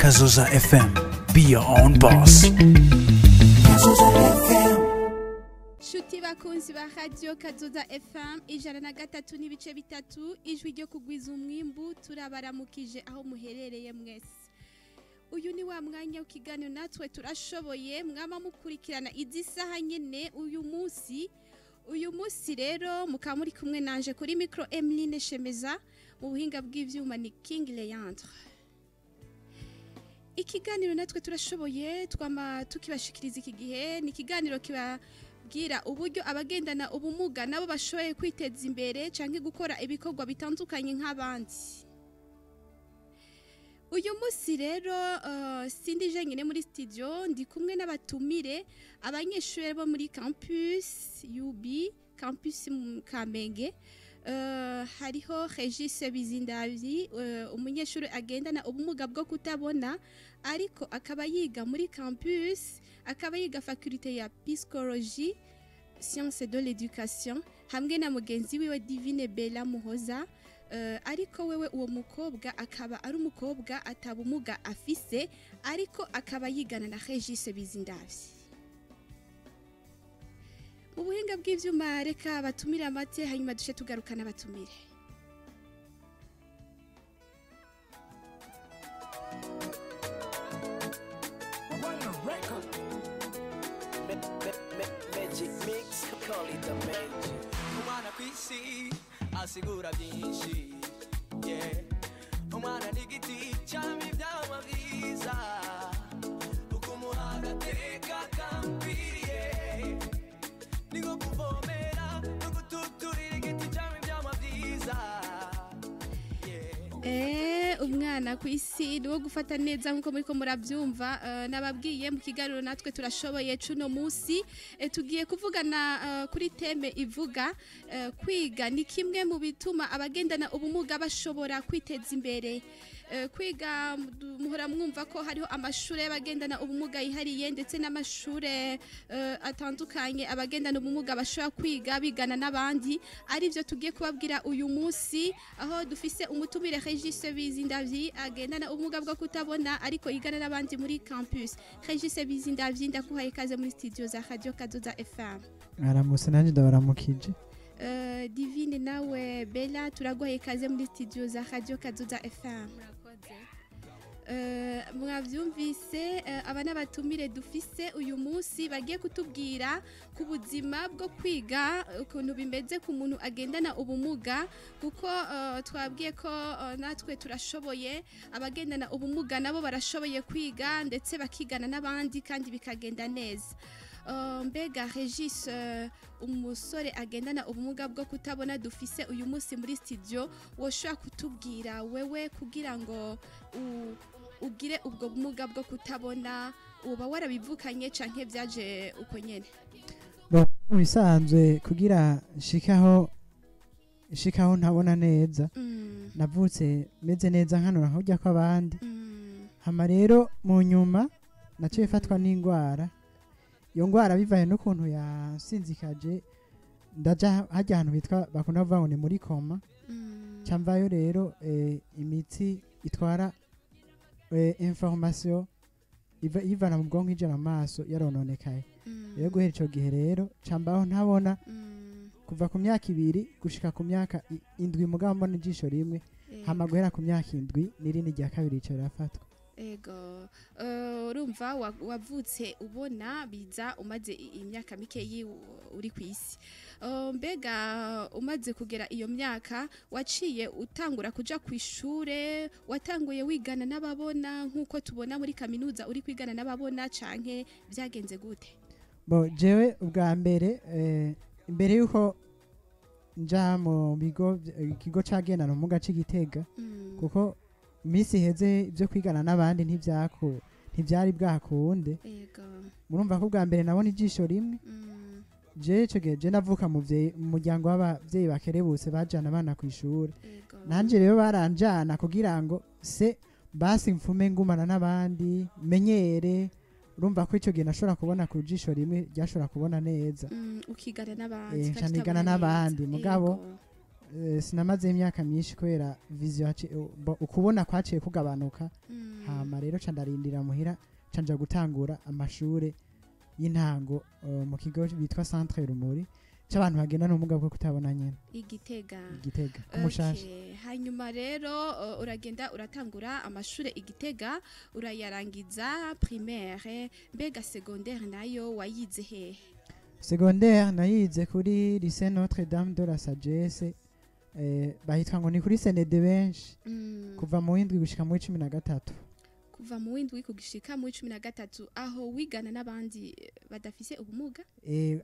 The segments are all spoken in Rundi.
Kazoza FM. Be your own boss. Shuti bakunzi ba Radio Kazoza FM ijana na gatatu n'ibice bitatu ijwi ryo kugwiza umwimbu turabaramukije aho muherereye mwese. Uyu ni wa mwanya w'ikiganiro natwe turashoboye mwama mukurikirana izisaha nyene uyu munsi rero mukaba muri kumwe nanje kuri micro Emeline Shemeza mu buhinga bw'ivyuma ni King Leandre. Ikiganiro natwe turashoboye twama tukibashikiriza iki gihe ni ikiganiro kibabwira uburyo abagendana ubumuga nabo bashoboye kwiteza imbere canke gukora ibikorwa bitandukanye nk'abandi. Uyu munsi rero sindi jenyine muri studio ndi kumwe n'abatumire abanyeshuri bo muri campus UB campus Kamenge. Hariho Regis Bizindavyi umunyeshuri agendana ubumuga bwo kutabona ariko akaba yiga muri campus akaba yiga faculté ya psychologie sciences de l'éducation hamwe na mugenzi wiwe Divine Bella Muhoza. Ariko wewe uwo mukobwa akaba ari umukobwa atabumuga afise ariko akaba yigana na Regis Bizindavyi. Mu buhinga bw'ivyuma reka batumira amate hanyuma dushe tugarukana batumire. Magic mix, call it the magic. Umwana kwisi asigura byinshi, yeah. Umwana nigiti cyami byamabwiza, ukumuhaga teka kampiriye. Nigo kuvomera, nugututurira igiti cyami byamabwiza. Umwana kwisi niwo gufata neza nkuko muriko murabyumva nababwiye mu kiganiro natwe turashoboye cuno musi tugiye kuvugana kuri teme ivuga kwiga ni kimwe mu bituma abagendana ubumuga bashobora kwiteza imbere. Kwiga muhora mwumva ko hariho amashure y'abagendana ubumuga yihariye ndetse n'amashure atandukanye abagendana ubumuga bashobora kwiga bigana n'abandi ari byo tugiye kubabwira uyu munsi aho dufise umutumire Regis Bizindavyi agendana ubumuga bwo kutabona ariko yigana n'abandi muri campus. Regis Bizindavyi ndakuhaye kaze muri studio za Radio Kazoza FM. Aramuse nanje ndabaramukije. Divine nawe Bella turaguhaye kaze muri studio za Radio Kazoza FM. Mwavyumvise aba n'abatumire dufise uyu munsi bagiye kutubwira ku buzima bwo kwiga ukuntu bimeze ku muntu agendana ubumuga kuko twabwiye ko natwe turashoboye abagendana ubumuga nabo barashoboye kwiga ndetse bakigana n'abandi kandi bikagenda neza. Mbega Regis umusore agendana ubumuga bwo kutabona dufise uyu munsi muri studio woshobora kutubwira wewe kugira ngo ugire ubwo bumuga bwo kutabona uba warabivukanye canke byaje uko nyene? Mu bisanzwe kugira shikaho ntabona neza navutse meze neza nkano hujya ko abandi hama rero mu nyuma naciye fatwa n'ingwara. Iyo ngwara bivaye n'ukuntu yasinzikaje ndaja hajya ahantu bitwa bakunda kuvuga ngo ni muri koma camvayo rero imitsi itwara information ivana mu bwonko ijana amaso yarononekaye. Rero guhera ico gihe rero cambaho ntabona kuva ku myaka 2 gushika ku myaka 7 mugabo mbona ijisho rimwe hama guhera ku myaka 7 n'irindi rya kabiri ico rafatwa. Ego urumva wavutse ubona biza umaze imyaka mikeyi uri kwisi. Mbega umaze kugera iyo myaka waciye utangura kuja kwishure watanguye wigana n'ababona nkuko tubona muri kaminuza uri kwigana n'ababona canke byagenze gute? Jewe ubwa mbere imbere yuko nja mu bigo ikigo cagendana mu gace Gitega kuko misi heze ibyo kwigana n'abandi ntibyari bwakunde. Murumva ko bwa mbere nabona ijisho rimwe je navuka mu muryango w'abavyeyi bakerebutse bajana abana ku ishuri nanje rero baranjana kugira ngo se basi mfume ngumana n'abandi menyere. Urumva ko ico gihe nashobora kubona ku jisho rimwe ryashobora kubona neza ukigana n'abandi canigana n'abandi mugabo sinamaze imyaka myinshi kubera vision ukubona kwaciye kugabanuka hama rero ca ndarindira muhira ca nja gutangura amashure y'intango mu kigo bitwa Centre Rumuri c'abantu bagenda n'ubumuga bwo kutabona nyene Igitega kumushasha. Hanyuma rero uragenda uratangura amashure Igitega urayarangiza primaire mbega secondaire nayo wayize hehe? Secondaire nayize kuri lycée Notre Dame de la Sagesse bahitwa ngo ni kuri Senede benshi kuva mu windwi gushika mu 13 kuva mu windwi kugishika mu 13 aho wigana n'abandi badafise ubumuga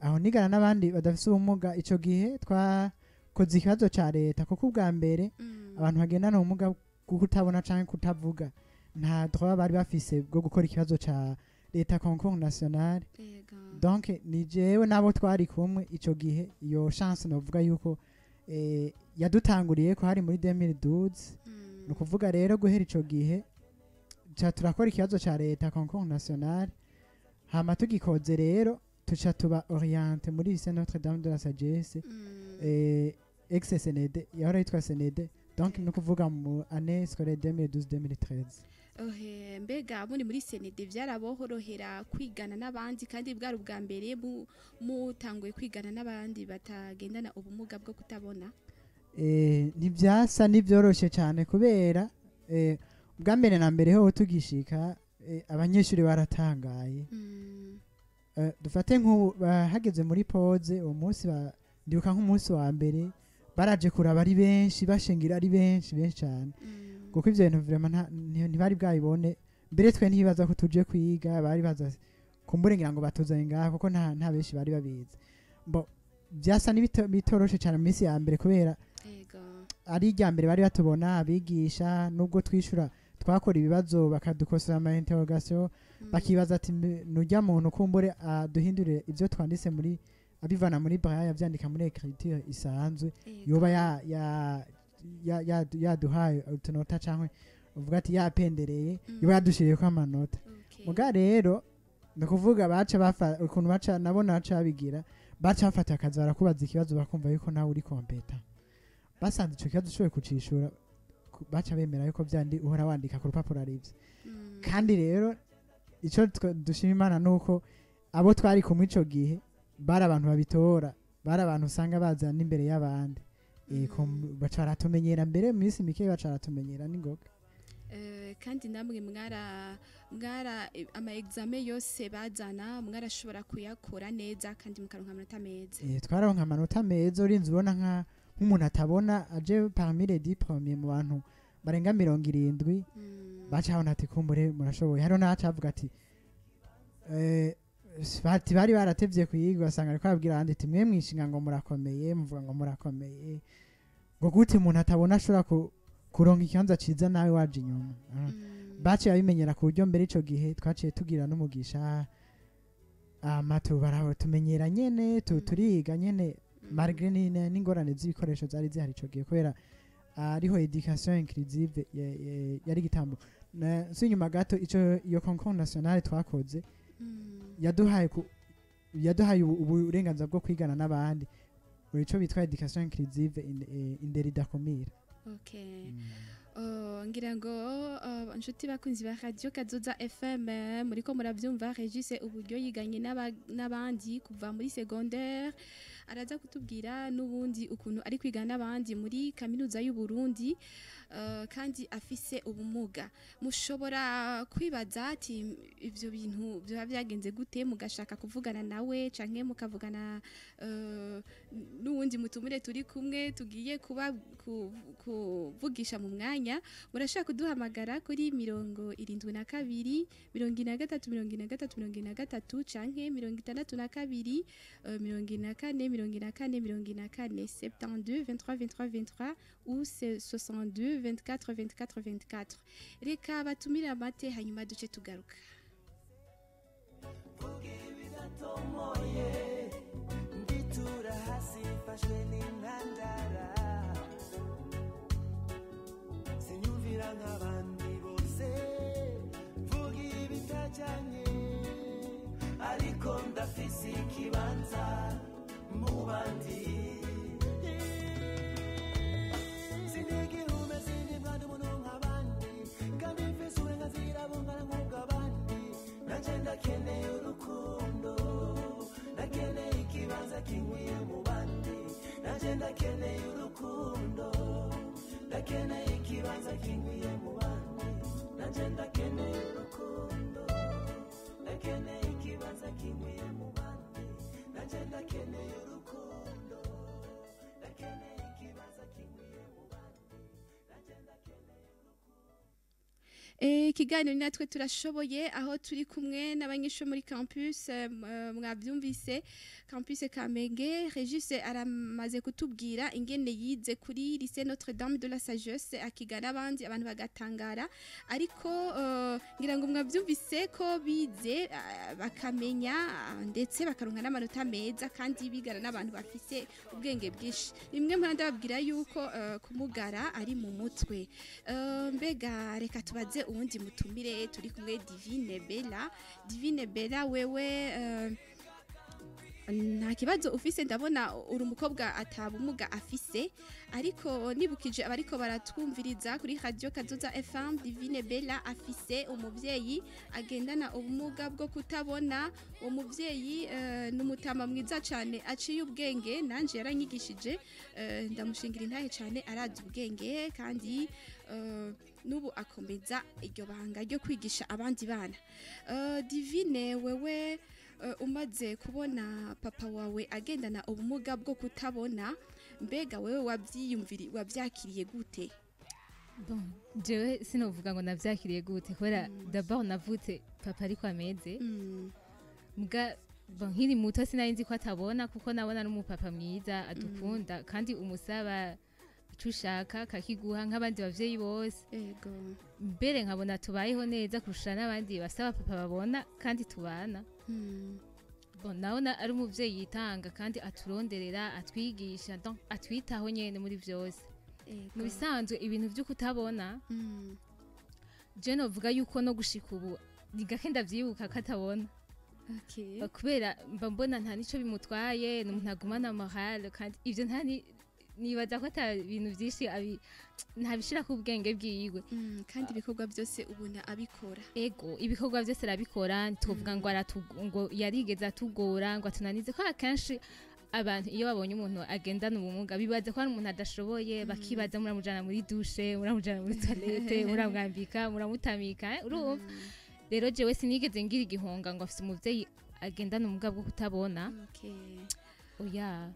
aho nigana n'abandi badafise ubumuga ico gihe twakoze ikibazo ca leta kuko ubwa mbere abantu bagendana ubumuga bwo kutabona canke kutavuga nta droit bari bafise bwo gukora ikibazo ca leta concours national donc ni jewe nabo twari kumwe ico gihe iyo chance novuga yuko yadutanguriye ko hari muri 2012 no kuvuga rero guhera ico gihe turakora ikibazo ca leta concours national hama tugikoze rero tuca tuba oriente muri lycée Notre Dame de la Sagesse ex Senede yahora yitwa Senede donc no kuvuga mu année scolaire 2012-2013 mbega muri muri Senede vyarabohorohera kwigana n'abandi kandi bwari ubwa mbere mutanguye kwigana n'abandi batagendana ubumuga bwo kutabona ntibyasa n'ibyoroshe cyane kubera ubwa mbere na mbere ho tugishika abanyeshuri baratangaye dufate nk'ubu hageze muri pause uwo munsi ndibuka nk'umunsi wa mbere baraje kuraba ari benshi bashengira ari benshi cyane kuko ivyo bintu vraiment ntibari bwabibone mbere twe ntibaza ko tuje kwiga bari baza kumburengira ngo batuzanye ngaho kuko nta benshi bari babizi byasa n'ibitoroshe cyane mu minsi ya mbere kubera ari irya mbere bari batubona abigisha nubwo twishura twakora ibibazo bakadukosora ama interrogation bakibaza ati nujya muntu kumbure duhindure ivyo twanditse muri abivana muri braille yavyandika muri écriture isanzwe yoba yaduhaye utunota canke uvuga ati yapendereye yoba yadushiriye ko amanota muga rero ndakuvuga ukuntu baca nabona baca babigira baca bafata akazi barakubaza ikibazo bakumva yuko nawe uri kompeta basanze ico kibazo ushoboye kucishura baca bemera yuko vyandi uhora wandika ku rupapuro arivyo kandi rero ico dushima Imana nuko abo twari kumwe ico gihe bari abantu babitora bari abantu usanga baza n'imbere y'abandi baca baratumenyera mbere mu minsi mike baca baratumenyera n'ingoga kandi namwe mwara ama examen yose bazana mwarashobora kuyakora neza kandi mukaronka amanota meza twararonka amanota meza urinze ubona nk'umuntu atabona aje parmi les 10 premiers mu bantu barenga 70 baca habona ati kumbure murashoboye hariho n'acavuga ati bari baratevye kuyiga basanga ariko ababwira abandi ati mwe mwishinga ngo murakomeye muvuga ngo murakomeye ngo gute umuntu atabona ashobora kuronka ikibanza ciza nawe waje inyuma baciye babimenyera ku buryo mbere ico gihe twaciye tugira n'umugisha amatu baratumenyera nyene turiga nyene malgré n'ingorane z'ibikoresho zari zihari ico gihe kubera ariho education inclusive yari gitambo so inyuma gato iyo concours national twakoze yaduhaye uburenganzira bwo kwigana n'abandi ico bitwa education inclusive inderi dakomira ngira ngo inshuti bakunzi ba radio Kazoza FM muriko muravyumva Regis uburyo yiganye n'abandi kuva muri secondaire araza kutubwira n'ubundi ukuntu ari kwigana n'abandi muri kaminuza y'u Burundi kandi afise ubumuga mushobora kwibaza ati ivyo bintu byo byagenze gute mugashaka kuvugana nawe canke mukavugana n'ubundi mutumire turi kumwe tugiye kuba kuvugisha mu mwanya murashaka kuduhamagara kuri 72 43 canke 62 72 23 ou 62 24 24 24 reka batumira amate hanyuma duce tugaruka nditura hasi fashwe n'intandara sinyumvira nk'abandi bose vuga ibitajyanye ariko ndafise ikibanza mu bandi sinigihumye sinibwanda umuntu nk'abandi kandi mfise uburenganzira naje ndakeneye urukundo ndakeneye ikibanza kinkwiye mu bandi naje ndakeneye urukundo ndakeneye ikibanza kinkwiye mu bandi naje ndakeneye urukundo ndakeneye ikibanza kinkwiye mu bandi naje ndakeneye ikiganiro natwe turashoboye aho turi kumwe n'abanyeshuri muri campus mwabyumvise campus Kamenge. Regis aramaze kutubwira ingene yize kuri lycée Notre Dame de la Sagesse akigana abandi abantu bagatangara ariko ngira ngo mwabyumvise ko bize bakamenya ndetse bakaronka n'amanota meza kandi bigana n'abantu bafise ubwenge bwinshi. Rimwe mpandababwira yuko kumugara ari mu mutwe. Mbega reka tubaze uwundi mutumire turi kumwe Divine Bella wewe nta kibazo ufise ndabona uri umukobwa atabumuga afise ariko nibukije abariko baratwumviriza kuri radio Kazoza FM. Divine Bella afise umuvyeyi agendana ubumuga bwo kutabona. Umuvyeyi n'umutama mwiza cyane aciye ubwenge nanje yaranyigishije ndamushingira intahe cyane arazi ubwenge kandi nubu akomeza iryo banga ryo kwigisha abandi bana. Divine wewe umaze kubona papa wawe agendana ubumuga bwo kutabona mbega wewe wabyakiriye gute? Bon, jewe sinovuga ngo navyakiriye gute kubera d'abord navutse papa ariko ameze mbwa bon nkiri muto sinari ko atabona kuko nabona n'umupapa mwiza adukunda kandi umusaba ushaka kakiguha nk'abandi bavyeyi bose. Ego mbere nkabona tubayeho neza kurusha n'abandi basaba papa babona kandi tubana. Bon naona ari umuvyeyi yitanga kandi aturonderera atwigisha donc atwitaho nyene muri vyose. Mu bisanzwe ibintu byo kutabona je novuga yuko no gushika ubu nigake ndavyibuka katabona. Okay. Kubera mbona nta nico bimutwaye n'umuntu agumana morale kandi ivyo ntani nibaza ko ata bintu byinshi ntabishira ku bwenge bwiwe kandi ibikorwa byose ubona abikora. Ego ibikorwa byose arabikora tuvuga ngo yarigeze atugora ngo atunanize ko akenshi abantu iyo babonye umuntu agendana ubumuga bibaza ko ari umuntu adashoboye bakibaza muramujana muri douche muramujana muri toilette muramwambika muramutamika urumva. Rero jewe sinigeze ngira igihonga ngo afite umuvyeyi agendana ubumuga bwo kutabona. Okay. Oya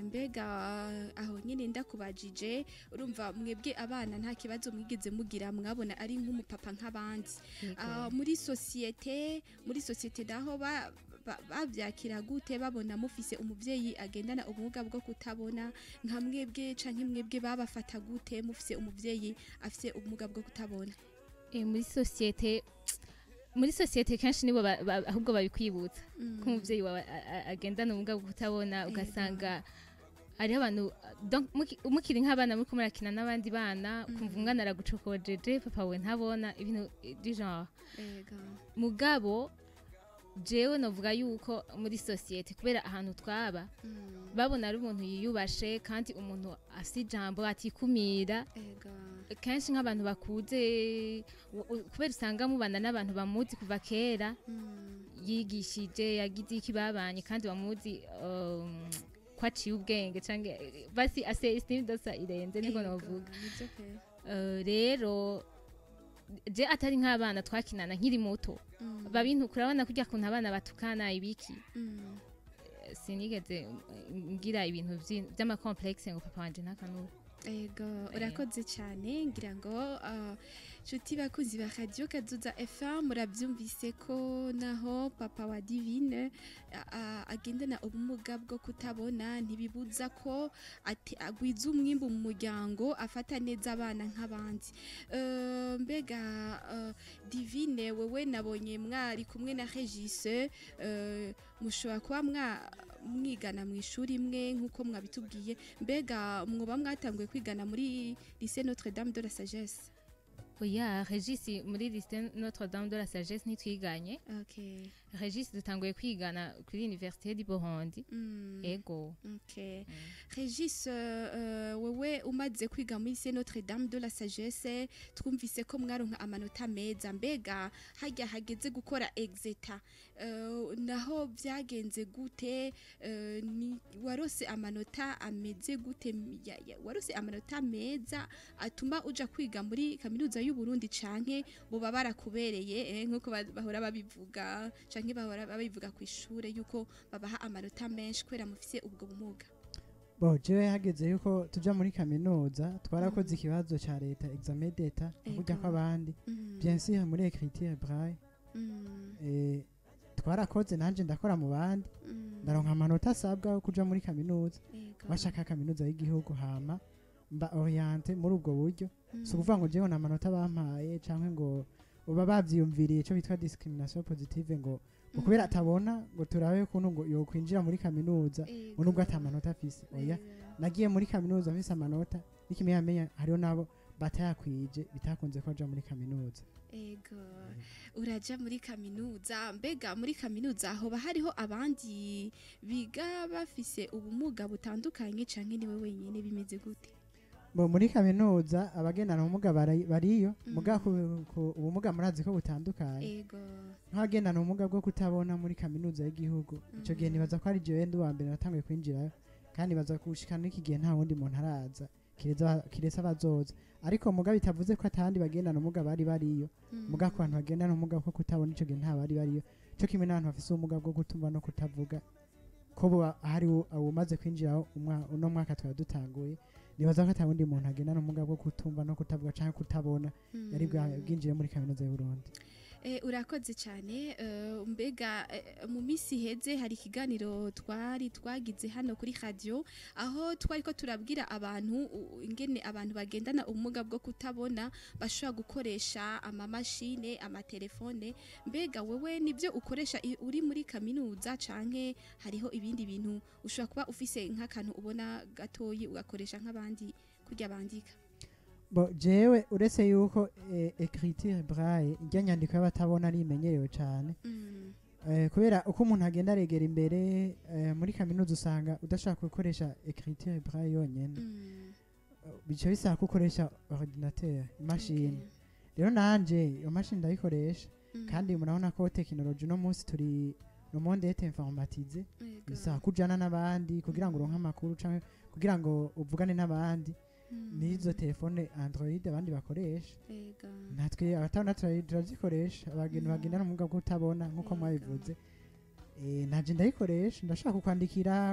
mbega aho nyine ndakubajije urumva mwebwe abana nta kibazo mwigeze mugira mwabona ari nk'umupapa nk'abandi muri societe naho bavyakira gute babona mufise umuvyeyi agendana ubumuga bwo kutabona nka mwebwe canke mwebwe babafata gute mufise umuvyeyi afise ubumuga bwo kutabona? Muri societe kenshi nibo ahubwo babikwibutsa ko umuvyeyi wawe agendana ubumuga bwo kutabona ugasanga ari abantu donc umukiri nk'abana muri kumurakina n'abandi bana kumva umwana aragucokojeje papa we ntabona ibintu du genre. Mugabo jewe novuga yuko muri societe kubera ahantu twaba babona ari umuntu yiyubashe kandi umuntu afite ijambo atikumira. Kenshi nk'abantu bakuze kubera usanga mubana n'abantu bamuzi kuva kera yigishije yagize iki babanye kandi bamuzi kwaciye ubwenge canke basi ase estime dosa irenze niko novuga. Rero je atari nk'abana twakinana nkiri muto babintu kurabona kujya kuntu abana batukana ibiki sinigeze ngira ibintu by'ama complexe ngo papa wanje ntakanura. Ego urakoze cyane ngira ngo nshuti bakuzi ba Radio Kazoza FM murabyumvise ko naho papa wa Divine agendana ubumuga bwo kutabona ntibibuza ko agwiza umwimbu mu muryango afata neza abana nk'abandi. Mbega Divine wewe nabonye mwari kumwe na Regis mushobora kuba mwigana mu ishuri imwe nkuko mwabitubwiye mbega mwoba mwatanguye kwigana muri lycée Notre Dame de la Sagesse? oya Regis muri lycée Notre Dame de la Sagesse ntitwiganye Okay. Regis dutanguye kwigana kuri Université du Burundi ego Okay. Regis, wewe umaze kwiga muri lycée Notre Dame de la Sagesse twumvise ko mwaronka amanota meza mbega hajya hageze gukora exeta naho byagenze gute warose amanota ameze gute warose amanota meza atuma uja kwiga muri kaminuza y'u Burundi canke boba barakubereye nkuko bahora babivuga canke bahora babivuga ku ishure yuko babaha amanota menshi kwera mufise ubwo bumuga bo jewe hageze yuko tuja muri kaminuza twarakoze ikibazo ca leta examen d'etat burya ko abandi bien sûr muri écriture braille twarakoze nanje ndakora mu bandi ndaronka amanota asabwa yo kuja muri kaminuza bashaka kaminuza y'igihugu hama mba oriente muri ubwo buryo so kuvuga ngo jewe na amanota bampaye canke ngo uba bavyiyumviriye ico bitwa discrimination positive ngo kubera atabona ngo turabe kuntu ngo yo kwinjira muri kaminuza nubwo atamanota afise oya nagiye muri kaminuza mfise amanota nikimenya hariho nabo batayakwije bitakunze ko aja muri kaminuza ego uraja muri kaminuza mbega muri kaminuza aho hariho abandi biga bafise ubumuga butandukanye canke niwe wenyene bimeze gute bo muri kaminuza abagendana ubumuga bariyo muga ubumuga murazi ko butandukanye ego nk'abagendana ubumuga bwo kutabona muri kaminuza y'igihugu ico gihe nibaza ko ari jewe ndi wa mbere natanguye kwinjirayo kandi baza kushikana n'iki gihe nta wundi muntu araza kireza abazoza ariko muga bitavuze ko atandi bagendana ubumuga bariyo muga ku bantu bagendana ubumuga bwo kutabona ico gihe nta bariyo cyo kimwe n'abantu bafise ubumuga bwo kutumva no kutavuga ko hari umaze kwinjiraho uno mwaka twari dutanguye nibaza ko atawundi muntu agendana ubumuga bwo kutumva no kutavuga canke kutabona yari bwinjiye muri kaminuza y'u Burundi urakoze cyane mbega mu minsi heze hari ikiganiro twagize hano kuri radio aho twari ko turabwira abantu ingene abantu bagendana ubumuga bwo kutabona bashobora gukoresha amamashine amatelefone mbega wewe nibyo ukoresha uri muri kaminuza canke hariho ibindi bintu ushobora kuba ufise nk'akantu ubona gatoyi ugakoresha nk'abandi kurya bandika bo jewe uretse yuko écriture braille ijya nyandiko y'abatabona ari imenyerewe cyane kubera uko umuntu agenda aregera imbere muri kaminuza usanga udashaka gukoresha écriture braille yonyene bice bisaba gukoresha ordinateur imashini rero nanje iyo mashini ndayikoresha kandi murabona ko technology no munsi turi no monde est informatisé bisaba kujana n'abandi kugira ngo uronke amakuru canke kugira ngo uvugane n'abandi nizo telefone Android abandi bakoresha natwe abatabona turazikoresha abageni bagendana ubumuga bwo kutabona nkuko mwabivuze naje ndayikoresha ndashaka kwandikira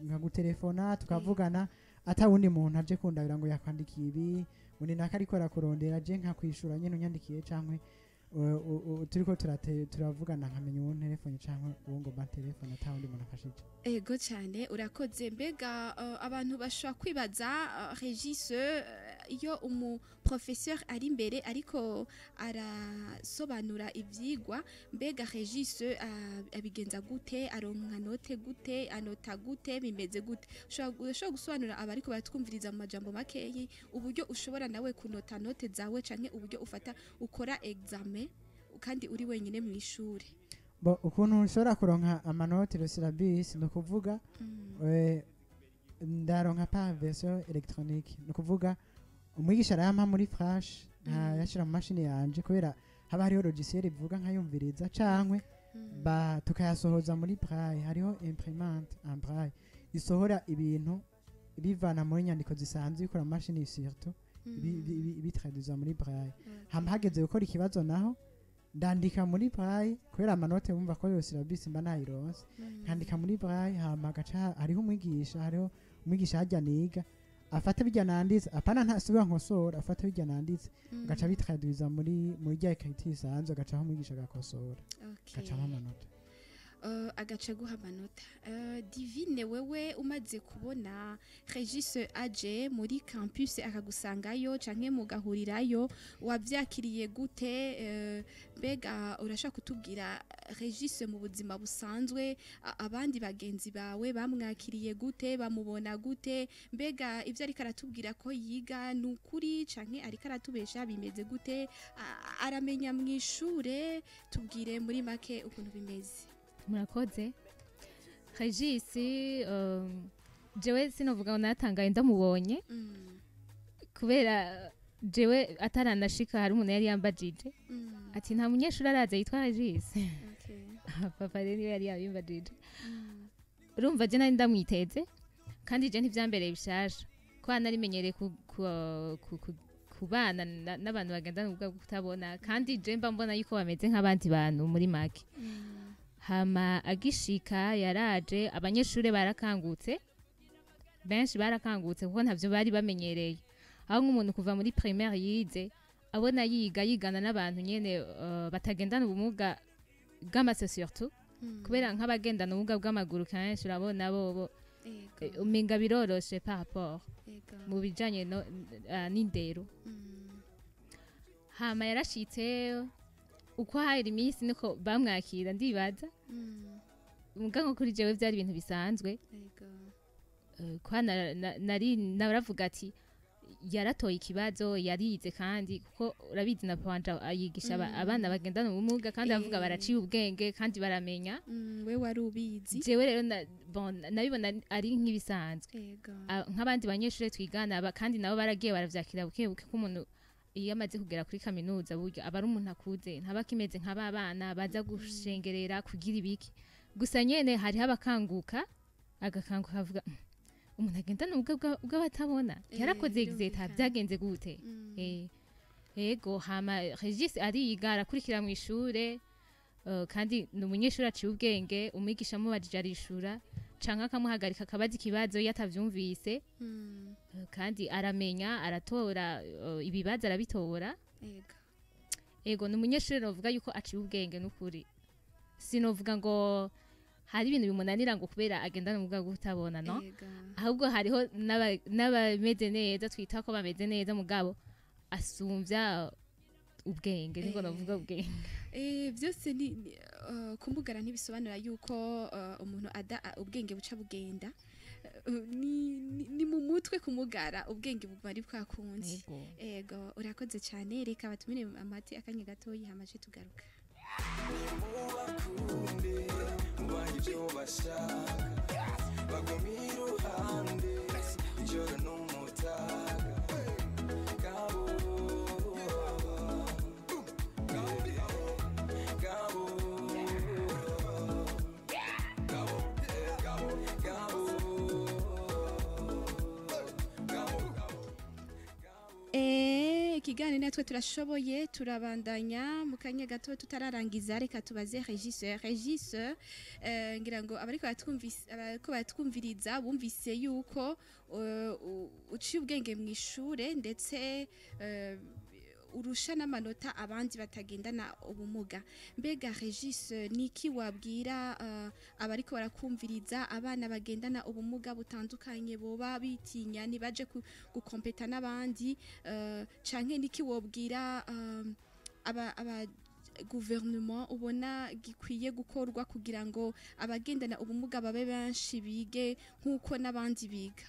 nkagutelefona tukavugana atawundi muntu aje kundabira ngo yakwandikiye ibi undi nakariko rakurondera je nkakwishura nyene unyandikiye canke turiko turavugana nkamenya uwo telefone canke uwo ngo ba telefone atawundi muntu afashije ego cyane urakoze mbega abantu bashobora kwibaza Regis iyo umu professeur ari imbere ariko arasobanura ivyigwa mbega Regis abigenza gute aronka note gute anota gute bimeze gute ushobora gusobanura abariko baratwumviriza mu majambo makeyi uburyo ushobora nawe kunota note zawe canke uburyo ufata ukora examen kandi uri wenyine mu ishuri bo ukuntu ushobora kuronka amanota syllabus no kuvuga ndaronka par version électronique no kuvuga umwigisha arayampa muri flash yashira mu mashini yanje kubera haba hariho logiciel ivuga nkayumviriza cankwe tukayasohoza muri braille hariho imprimante en braille isohora ibintu bivana muri nyandiko zisanzwe ikora mu mashini surtout bitraduza muri braille hageze gukora ikibazo naho ndandika muri braille kubera amanote bumva ko yose syllabus mba nayironse nkandika muri braille hama gaca hariho umwigisha hajya niga afata bijya nanditse apana ntasubira nkosora afata bijya nanditse gaca bitraduza muri rya écriture isanzwe gaca aho umwigisha gakosora gaca amanota agace guha amanota divine wewe umaze kubona Regis aje muri campus akagusangayo canke mugahurirayo wavyakiriye gute mbega urashaka kutubwira Regis mu buzima busanzwe abandi bagenzi bawe bamwakiriye gute bamubona gute mbega ivyo ariko aratubwira ko yiga nukuri canke ariko aratubesha bimeze gute aramenya mwishure tubwire muri make ukuntu bimeze. Murakoze. Regis jewe sinovuga ngo natangaye ndamubonye kubera jewe ataranashika hari umuntu yari yambajije ati nta munyeshuri araze yitwa Regis. Papa rero yari yabimbajije urumva je nari ndamwiteze kandi je ntivyambereye bishasha kwa narimenyereye kubana n'abantu bagendana ubwo kutabona kandi je mba mbona yuko bameze nk'abandi bantu muri make. Hama agishika yaraje abanyeshuri barakangutse benshi barakangutse kuko ntavyo bari bamenyereye aho nk'umuntu kuva muri primaire yize abona yigana n'abantu nyene batagendana ubumuga bw'amaso surtout kubera nk'abagendana ubumuga bw'amaguru kenshi urabona bobo umenga biroroshe par rapport mu bijanye n'indero. Hama yarashitse uko hari iminsi niko bamwakira ndibaza muga nko kuri jewe byari ibintu bisanzwe kwa naravuga ati yaratoye ikibazo yarize kandi kuko urabizi na panja ayigisha abana bagendana ubumuga kandi avuga baraciye ubwenge kandi baramenya we wari ubizi jewe rero nabibona ari nk'ibisanzwe nk'abandi banyeshuri twigana kandi nabo baragiye baravyakira buke ko umuntu iyo amaze kugera kuri kaminuza buryo aba ari umuntu akuze ntaba kimeze nk'abana baza gushengerera kugira ibiki gusa nyene hari abakanguka agakanguka avuga umuntu agendana ubw'abatabona yarakoze exeta byagenze gute yego. Hama Regis ariga arakurikira mu ishure kandi n'umunyeshuri aciye ubwenge umwigisha mubajije arishura canke akamuhagarika akabaza ikibazo yatavyumvise kandi aramenya aratora ibibazo arabitora. Ego n'umunyeshuri novuga yuko aciye ubwenge n'ukuri sinovuga ngo hari ibintu bimunanira ngo kubera agendana ubumuga bwo kutabona no ahubwo hariho n'abameze neza twita ko bameze neza mugabo asumvya ubwenge niko navuga ubwenge byose ni kumugara ntibisobanura yuko umuntu ada ubwenge buca bugenda ni mu mutwe kumugara ubwenge bugari bwakunze. Ego urakoze cyane reka batumire amati akanya gato yihamaje tugaruka. Ibyo bashaka bagumira uruhande ijoro n'umutaga gabo ikiganiro natwe turashoboye turabandanya mu kanya gato tutararangiza reka tubaze Regis ngira ngo abariko batwumviriza bumvise yuko uciye ubwenge mu ishure ndetse urusha n'amanota abandi batagendana ubumuga mbega Regis niki wabwira abariko barakumviriza abana bagendana ubumuga butandukanye boba bitinya nibaje gukompeta n'abandi canke niki wobwira aba gouvernement ubona gikwiye gukorwa kugira ngo abagendana ubumuga babe benshi bige nkuko n'abandi biga.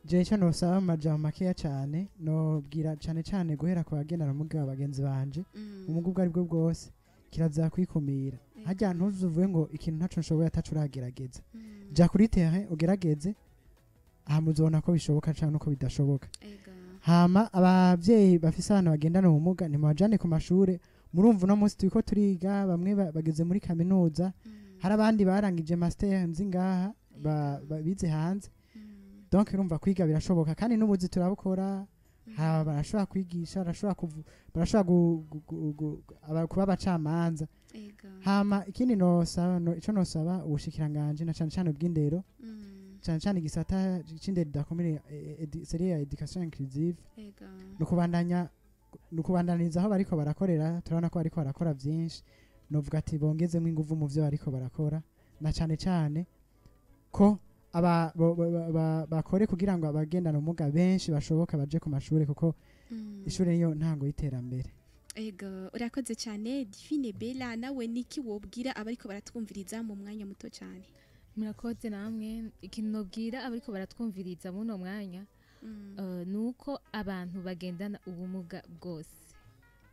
Jecha no saba majambo makeya cyane no bwira cyane guhera ku bagendana ubumuga bagenzi banje ubumuga ari bwo bwose kiraza kwikumira hajya ntuzuvuye ngo ikintu ntaco nshoboye atacuragerageza ja kuri terrain ugerageze ahamuzona ko bishoboka cyane uko bidashoboka. Hama abavyeyi bafise abana bagendana ubumuga ni mwajane ku mashure murumva no munsi twiko turiga bamwe bageze muri kaminuza hari abandi barangije master nzingaha bize hanze donc urumva kwiga birashoboka kandi n'ubuzi turabukora barashobora kwigisha barashobora kuba abacamanza. Hama ikindi ico nosaba ubushikiranganje na cyane bw'indero cyane igisata c'indero dakomere serie education inclusive no kubandaniza aho bariko barakorera turabona ko bariko barakora byinshi novuga ati bongezemo ingufu mu byo bariko barakora na cyane cyane ko bakore kugira ngo abagendana ubumuga benshi bashoboka baje ku mashuri kuko ishuri niyo ntango y'iterambere. Ego urakoze cyane Divine Bella, nawe niki wobwira abariko baratwumviriza mu mwanya muto cyane? murakoze namwe ikintu nobwira abariko baratwumviriza muno mwanya nuko abantu bagendana ubumuga bwose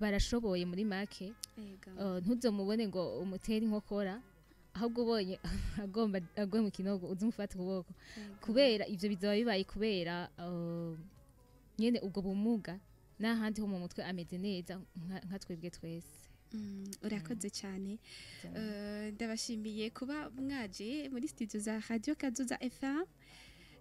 barashoboye muri make. Ntuzomubone ngo umutera inkokora ahubwo ubonye agomba agwe mu kinogo uzumufata ukuboko kubera ivyo bizaba bibaye kubera nyene ubwo bumuga n'ahandi ho mu mutwe ameze neza nka twebwe twese. Urakoze cyane. Ndabashimiye kuba mwaje muri studio za Radio Kazoza FM.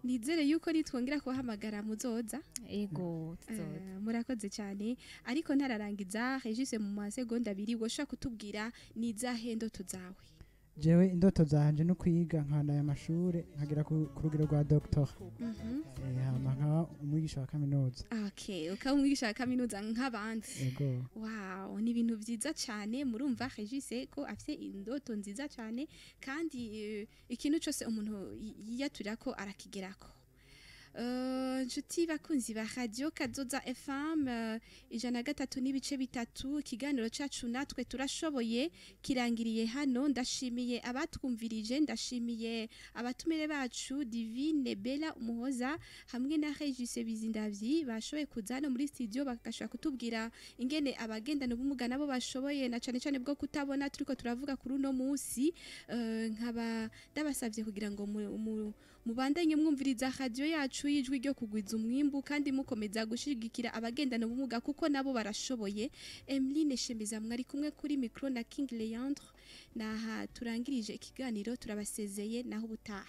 Nizere yuko nitwongera kuhamagara muzoza. Ego tuzoza. Murakoze cyane ariko ntararangiza Regis mu masegonda 2 woshaka kutubwira nizahe ndoto zawe? Jewe indoto zanje no kwiga nkana ya mashure nkagira ku rugero rwa doctor. Hama nka umwigisha wa kaminuza. Okay, ukaba umwigisha wa kaminuza nk'abandi. Ego. Wow, ni ibintu byiza cyane murumva Regis ko afite indoto nziza cyane kandi ikintu cyose umuntu yiyaturira ko arakigerako. Nshuti bakunzi ba Radio Kazoza FM 103.3 ikiganiro cyacu natwe turashoboye kirangiriye hano. Ndashimiye abatwumvirije, ndashimiye abatumire bacu Divine Bella Umuhoza hamwe na Regis Bizindavyi bashoboye kuza hano muri studio bakashaka kutubwira ingene abagendana ubumuga nabo bashoboye na cyane cyane bwo kutabona turiko turavuga kuri uno munsi. Nkaba ndabasavye kugira ngo mubandanye mwumviriza radio yacu y'ijwi ryo kugwiza umwimbu kandi mukomeza gushigikira abagendana ubumuga kuko nabo barashoboye. Emeline Shemeza mwari kumwe kuri micro na King Leandre. Naha turangirije ikiganiro turabasezeye naho ubutaha.